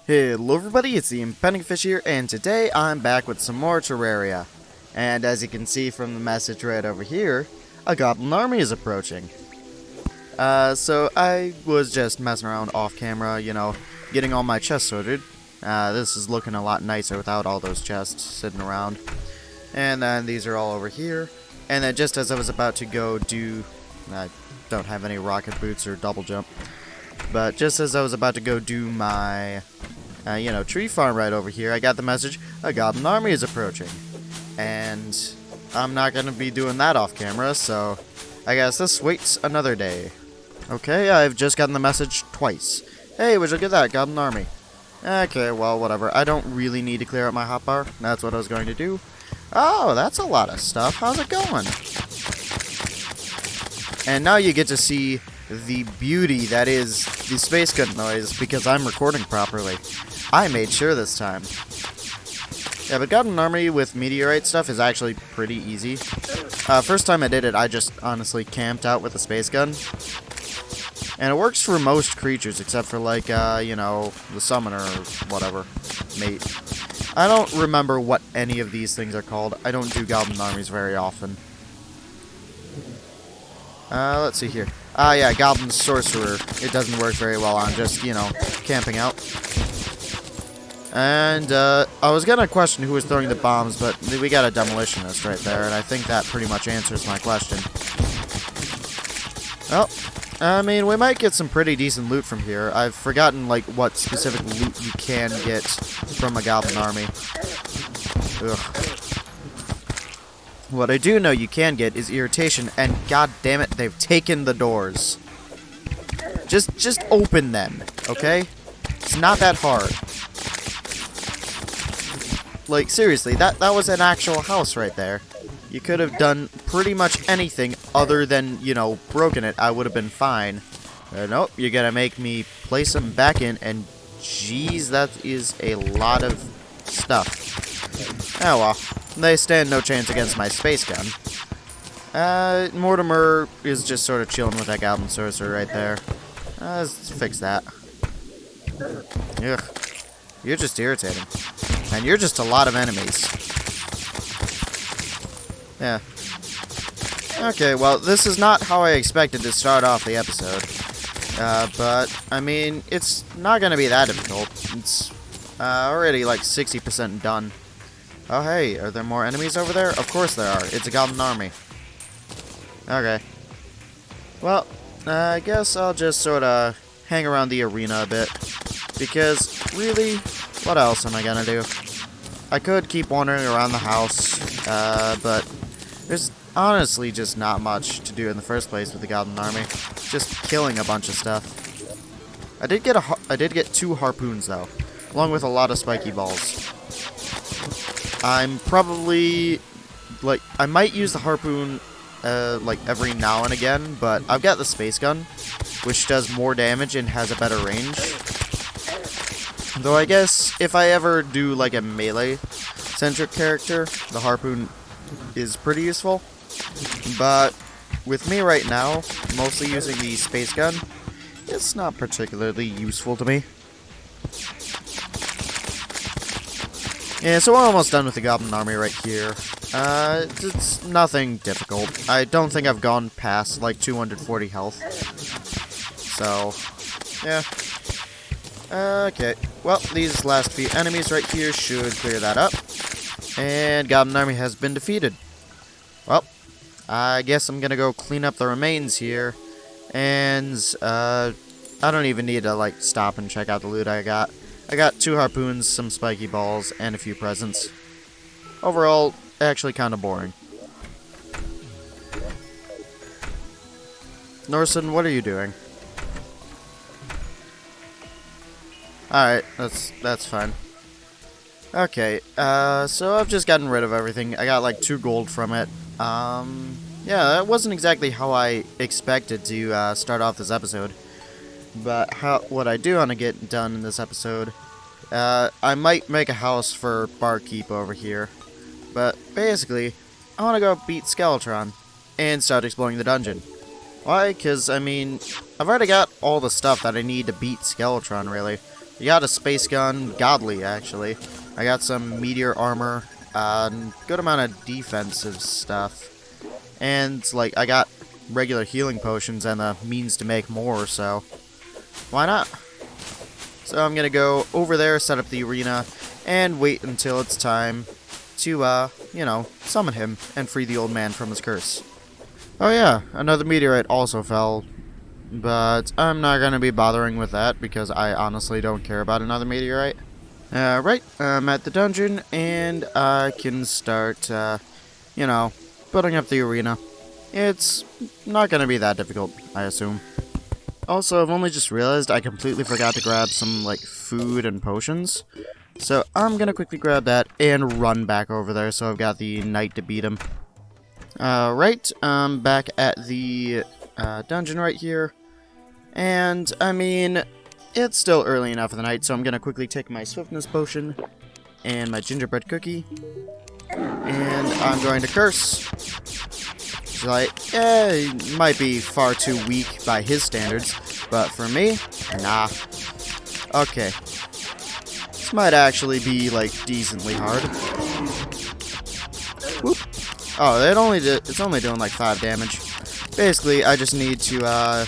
Hello everybody, it's the ImpendingFish here, and today I'm back with some more Terraria. And as you can see from the message right over here, a Goblin Army is approaching. So I was just messing around off camera, getting all my chests sorted. This is looking a lot nicer without all those chests sitting around. And then these are all over here. And then just as I was about to go do... I don't have any rocket boots or double jump. But just as I was about to go do my... tree farm right over here, I got the message, a Goblin Army is approaching. And I'm not going to be doing that off camera, so I guess this waits another day. Okay, I've just gotten the message twice. Hey, would you get that, Goblin Army? Okay, well, whatever. I don't really need to clear out my hotbar. That's what I was going to do. Oh, that's a lot of stuff. How's it going? And now you get to see the beauty that is the space gun noise because I'm recording properly. I made sure this time. Yeah, but Goblin Army with meteorite stuff is actually pretty easy. First time I did it, I just honestly camped out with a space gun. And it works for most creatures except for like, the summoner or whatever. Mate. I don't remember what any of these things are called. I don't do Goblin Armies very often. Let's see here. Yeah, Goblin Sorcerer. It doesn't work very well on just, camping out. And, I was gonna question who was throwing the bombs, but we got a demolitionist right there, and I think that pretty much answers my question. Well, I mean, we might get some pretty decent loot from here. I've forgotten, like, what specific loot you can get from a Goblin Army. Ugh. What I do know you can get is irritation, and god damn it, they've taken the doors. Just open them, okay? It's not that hard. Like, seriously, that was an actual house right there. You could have done pretty much anything other than, broken it. I would have been fine. Nope, you're gonna make me place them back in, and jeez, that is a lot of stuff. Oh well. They stand no chance against my space gun. Mortimer is just sort of chilling with that Goblin Sorcerer right there. Let's fix that. Ugh. You're just irritating. And you're just a lot of enemies. Yeah. Okay, well, this is not how I expected to start off the episode. But, I mean, it's not going to be that difficult. It's already like 60% done. Oh, hey, are there more enemies over there? Of course there are. It's a Goblin Army. Okay. Well, I guess I'll just sort of hang around the arena a bit. Because, really, what else am I gonna do? I could keep wandering around the house, but there's honestly just not much to do in the first place with the Goblin Army. Just killing a bunch of stuff. I did get 2 harpoons, though, along with a lot of spiky balls. I'm probably, I might use the harpoon, every now and again, but I've got the space gun, which does more damage and has a better range. Though I guess if I ever do, a melee-centric character, the harpoon is pretty useful. But with me right now, mostly using the space gun, it's not particularly useful to me. Yeah, so we're almost done with the Goblin Army right here. It's nothing difficult. I don't think I've gone past, 240 health. So, yeah. Okay, well, these last few enemies right here should clear that up. And Goblin Army has been defeated. Well, I guess I'm gonna go clean up the remains here. And, I don't even need to, stop and check out the loot I got. I got 2 harpoons, some spiky balls, and a few presents. Overall, actually kind of boring. Norson, what are you doing? Alright, that's fine. Okay, so I've just gotten rid of everything. I got 2 gold from it. Yeah, that wasn't exactly how I expected to start off this episode. But what I do want to get done in this episode, I might make a house for Barkeep over here. But basically, I want to go beat Skeletron and start exploring the dungeon. Why? Because, I mean, I've already got all the stuff that I need to beat Skeletron, really. You got a space gun, godly actually. I got some meteor armor, good amount of defensive stuff. And, like, I got regular healing potions and the means to make more, so why not? So I'm gonna go over there, set up the arena, and wait until it's time to, you know, summon him and free the old man from his curse. Oh yeah, another meteorite also fell, but I'm not gonna be bothering with that because I honestly don't care about another meteorite. Right, I'm at the dungeon, and I can start, you know, putting up the arena. It's not gonna be that difficult, I assume. Also, I've only just realized I completely forgot to grab some, like, food and potions. So I'm gonna quickly grab that and run back over there so I've got the knight to beat him. Right, I'm back at the dungeon right here. And, I mean, it's still early enough in the night, so I'm gonna quickly take my swiftness potion and my gingerbread cookie. And I'm going to curse. It's like, it might be far too weak by his standards, but for me, nah. Okay. This might actually be, like, decently hard. Whoop. Oh, it's only doing, like, 5 damage. Basically, I just need to,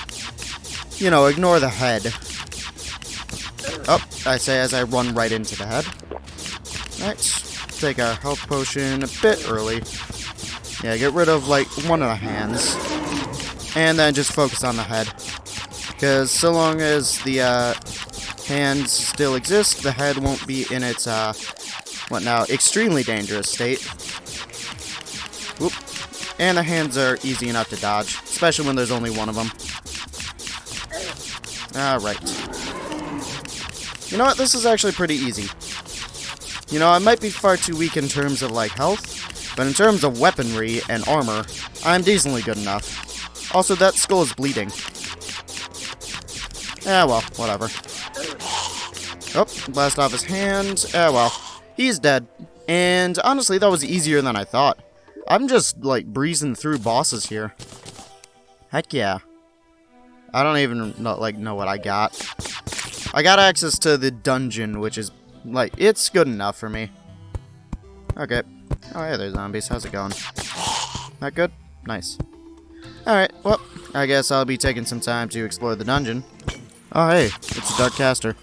you know, ignore the head. Oh, I say as I run right into the head. Alright. Take a health potion a bit early. Yeah, get rid of, like, one of the hands. And then just focus on the head. Because so long as the, hands still exist, the head won't be in its, what now, extremely dangerous state. Whoop. And the hands are easy enough to dodge, especially when there's only one of them. Alright. You know what, this is actually pretty easy. You know, I might be far too weak in terms of, like, health, but in terms of weaponry and armor, I'm decently good enough. Also, that skull is bleeding. Well, whatever. Oh, blast off his hand. Well, he's dead. And honestly, that was easier than I thought. I'm just, like, breezing through bosses here. Heck yeah. I don't even know what I got. I got access to the dungeon, which is, like, it's good enough for me. Okay. Oh, hey there, zombies. How's it going? Not good? Nice. Alright, well, I guess I'll be taking some time to explore the dungeon. Oh, hey, it's a dark caster.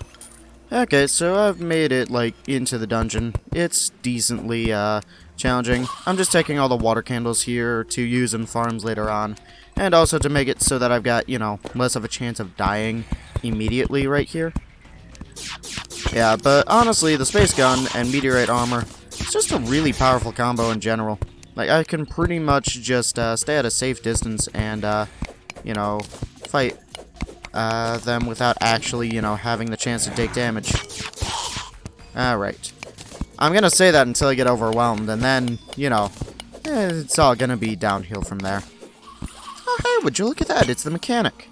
Okay, so I've made it, like, into the dungeon. It's decently, challenging. I'm just taking all the water candles here to use in farms later on. And also to make it so that I've got, you know, less of a chance of dying immediately right here. Yeah, but honestly, the space gun and meteorite armor, it's just a really powerful combo in general. Like, I can pretty much just stay at a safe distance and, you know, fight them without actually, you know, having the chance to take damage. Alright. I'm gonna say that until I get overwhelmed, and then, you know, it's all gonna be downhill from there. Oh, hey, would you look at that? It's the mechanic.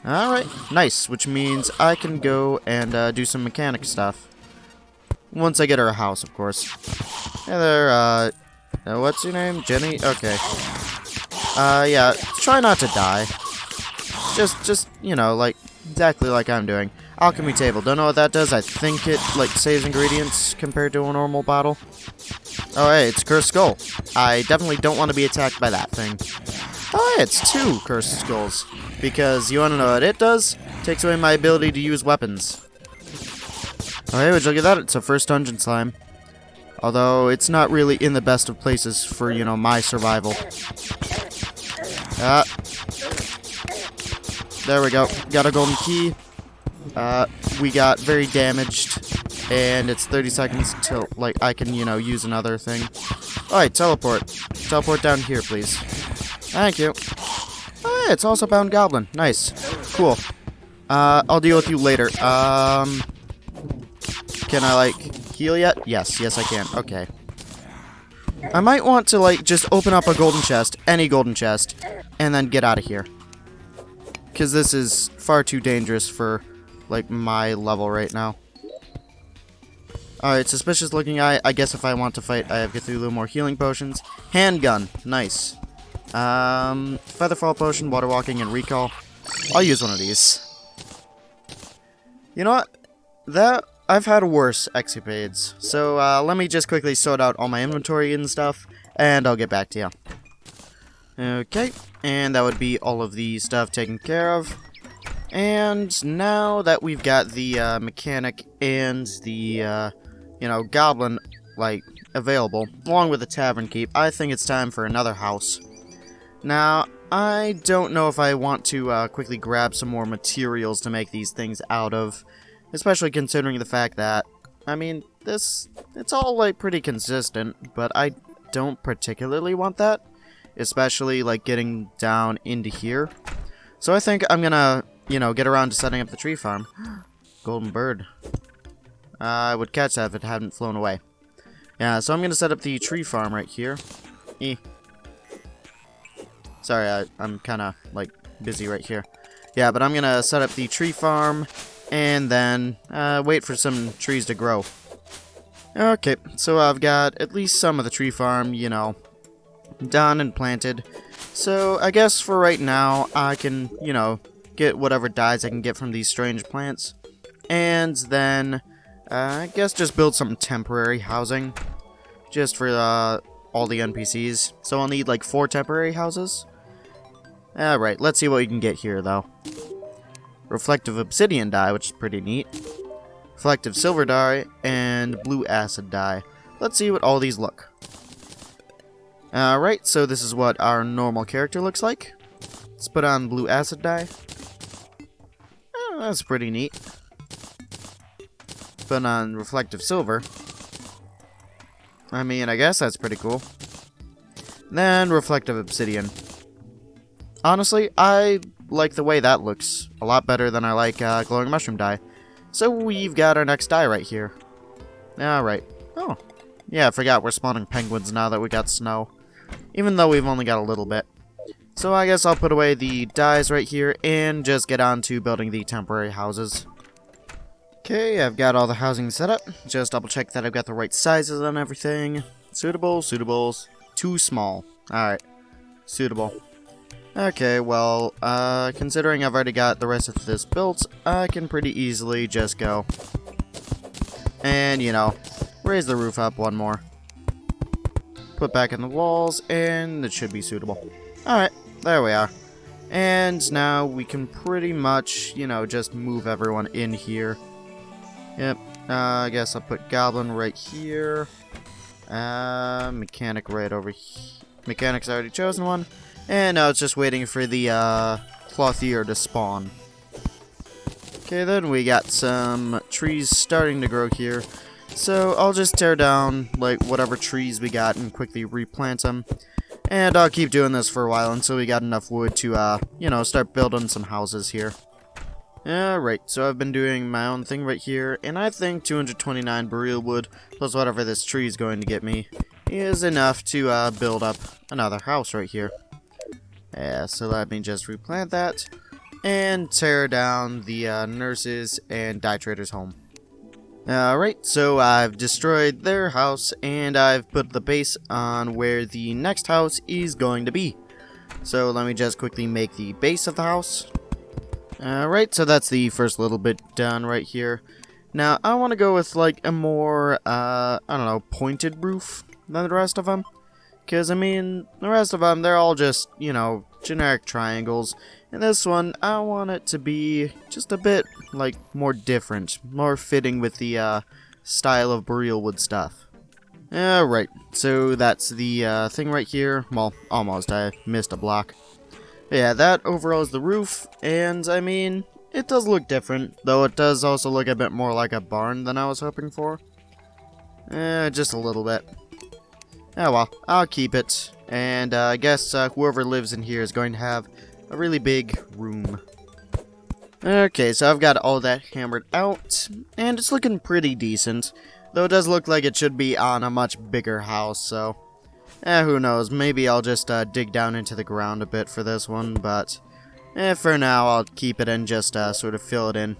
Alright, nice, which means I can go and do some mechanic stuff. Once I get her a house, of course. Hey there, what's your name? Jenny? Okay. Yeah, try not to die. Just, you know, like, exactly like I'm doing. Alchemy table, don't know what that does. I think it, like, saves ingredients compared to a normal bottle. Oh, hey, it's Cursed Skull. I definitely don't want to be attacked by that thing. Oh, hey, it's 2 Cursed Skulls. Because, you want to know what it does? Takes away my ability to use weapons. Oh, hey, would you look at that? It's a first dungeon slime. Although, it's not really in the best of places for, you know, my survival. There we go. Got a golden key. We got very damaged. And it's 30 seconds till, like, I can, you know, use another thing. Alright, teleport. Teleport down here, please. Thank you. Oh, yeah, it's also bound goblin. Nice. Cool. I'll deal with you later. Can I, like, heal yet? Yes, I can. Okay. I might want to, like, just open up a golden chest, any golden chest, and then get out of here. Because this is far too dangerous for, like, my level right now. Alright, suspicious looking eye. I guess if I want to fight, I have Cthulhu, more healing potions. Handgun. Nice. Featherfall potion, water walking, and recall. I'll use one of these. You know what? I've had worse escapades. So let me just quickly sort out all my inventory and stuff, and I'll get back to you. Okay, and that would be all of the stuff taken care of. And now that we've got the mechanic and the goblin available, along with the tavern keep, I think it's time for another house. Now, I don't know if I want to quickly grab some more materials to make these things out of, especially considering the fact that, I mean, it's all pretty consistent, but I don't particularly want that, especially getting down into here. So I think I'm gonna, get around to setting up the tree farm. Golden bird. I would catch that if it hadn't flown away. Yeah, so I'm gonna set up the tree farm right here. Sorry, I'm kind of busy right here. Yeah, but I'm gonna set up the tree farm and then wait for some trees to grow. Okay, so I've got at least some of the tree farm, done and planted. So I guess for right now, I can, get whatever dyes I can get from these strange plants. And then, I guess just build some temporary housing. Just for all the NPCs. So I'll need 4 temporary houses. Alright, let's see what we can get here, though. Reflective obsidian dye, which is pretty neat. Reflective silver dye, and blue acid dye. Let's see what all these look. Alright, so this is what our normal character looks like. Let's put on blue acid dye. Oh, that's pretty neat. Put on reflective silver. I mean, I guess that's pretty cool. Then reflective obsidian. Honestly, I like the way that looks a lot better than I like glowing mushroom dye. So we've got our next dye right here. Alright. Oh. Yeah, I forgot we're spawning penguins now that we got snow. Even though we've only got a little bit. So I guess I'll put away the dyes right here and just get on to building the temporary houses. Okay, I've got all the housing set up. Just double check that I've got the right sizes on everything. Suitable, suitables, too small. Alright. Suitable. Okay, well, considering I've already got the rest of this built, I can pretty easily just go and, raise the roof up one more. Put back in the walls, and it should be suitable. Alright, there we are. And now we can pretty much, just move everyone in here. Yep, I guess I'll put Goblin right here. Mechanic right over here. Mechanic's already chosen one. And now it's just waiting for the clothier to spawn. Okay, then we got some trees starting to grow here. So I'll just tear down whatever trees we got and quickly replant them. And I'll keep doing this for a while until we got enough wood to, start building some houses here. Alright, so I've been doing my own thing right here, and I think 229 burreel wood, plus whatever this tree is going to get me, is enough to build up another house right here. Yeah, so let me just replant that, and tear down the nurses and dye traders' home. Alright, so I've destroyed their house, and I've put the base on where the next house is going to be. So let me just quickly make the base of the house. Alright, so that's the first little bit done right here. Now, I want to go with a more, I don't know, pointed roof than the rest of them. Because, I mean, the rest of them, they're all just, generic triangles. And this one, I want it to be just a bit, more different. More fitting with the, style of burreel wood stuff. Alright, so that's the, thing right here. Well, almost. I missed a block. Yeah, that overall is the roof. And, I mean, it does look different. Though it does also look a bit more like a barn than I was hoping for. Just a little bit. Oh well, I'll keep it, and I guess whoever lives in here is going to have a really big room. Okay, so I've got all that hammered out, and it's looking pretty decent, though it does look like it should be on a much bigger house, so who knows, maybe I'll just dig down into the ground a bit for this one, but for now I'll keep it and just sort of fill it in.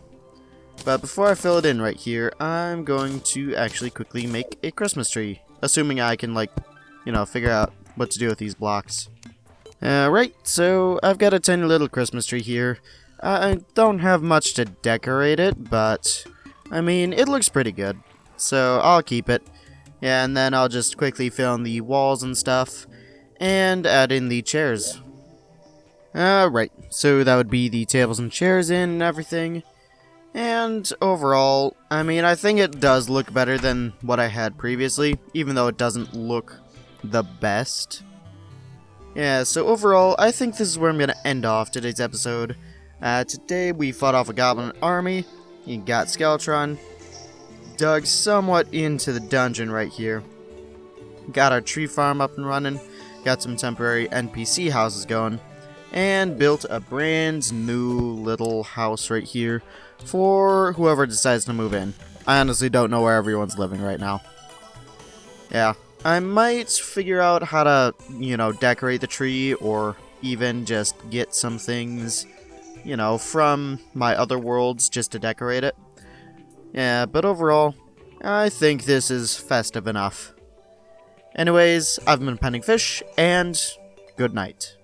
But before I fill it in right here, I'm going to actually quickly make a Christmas tree. Assuming I can, figure out what to do with these blocks. Alright, so I've got a tiny little Christmas tree here. I don't have much to decorate it, but I mean, it looks pretty good. So I'll keep it. Yeah, and then I'll just quickly fill in the walls and stuff, and add in the chairs. Right, so that would be the tables and chairs in and everything. And overall, I mean, I think it does look better than what I had previously, even though it doesn't look the best. Yeah, so overall, I think this is where I'm going to end off today's episode. Today we fought off a Goblin Army, you got Skeletron, dug somewhat into the dungeon right here, got our tree farm up and running, got some temporary NPC houses going, and built a brand new little house right here for whoever decides to move in. I honestly don't know where everyone's living right now. Yeah, I might figure out how to, decorate the tree, or even just get some things, from my other worlds just to decorate it. Yeah, but overall, I think this is festive enough. Anyways, I've been ImpendingFish, and good night.